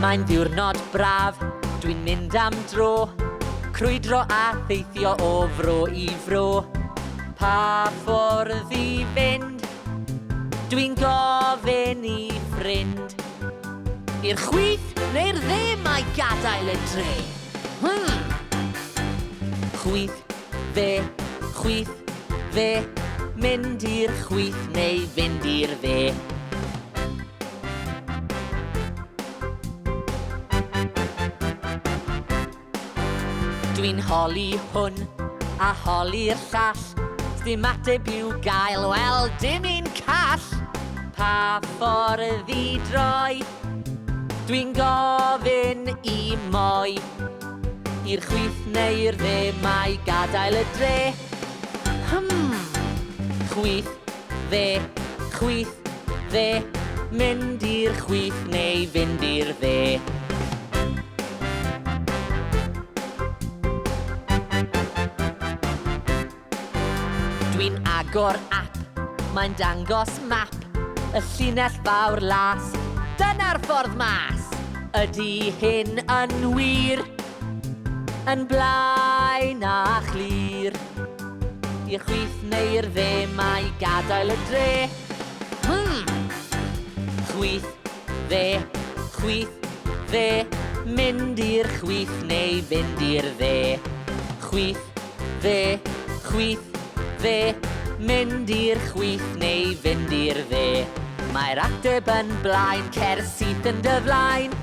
Mae'n ddiwrnod braf, dwi'n mynd am dro, crwydro a theithio o fro i fro. Pa ffordd i fynd? Dwi'n gofyn i ffrind. I'r chwith neu'r dde mae gadael y dre? Chwith, fe, mynd i'r chwith neu fynd i'r dde. Dwi'n holi hwn a holi'r llall, dim ateb i'w gael, wel dim un call. Pa ffordd i droi? Dwi'n gofyn i moi. I'r chwith neu'r dde mae gadael y dre. Chwith, fe, mynd i'r chwith neu fynd i'r dde. Dwi'n agor ap, mae'n dangos map, y llinell fawr las, dyna'r ffordd mas. Ydy hyn yn wir, yn blaen a chlir. I'r chwith neu'r dde mae gadael y dre. Chwith, fe, mynd i'r chwith neu fynd i'r dde. Chwith, fe, mynd i'r chwith neu fynd i'r dde. Mae'r ateb yn blaen, cer syth yn dy flaen.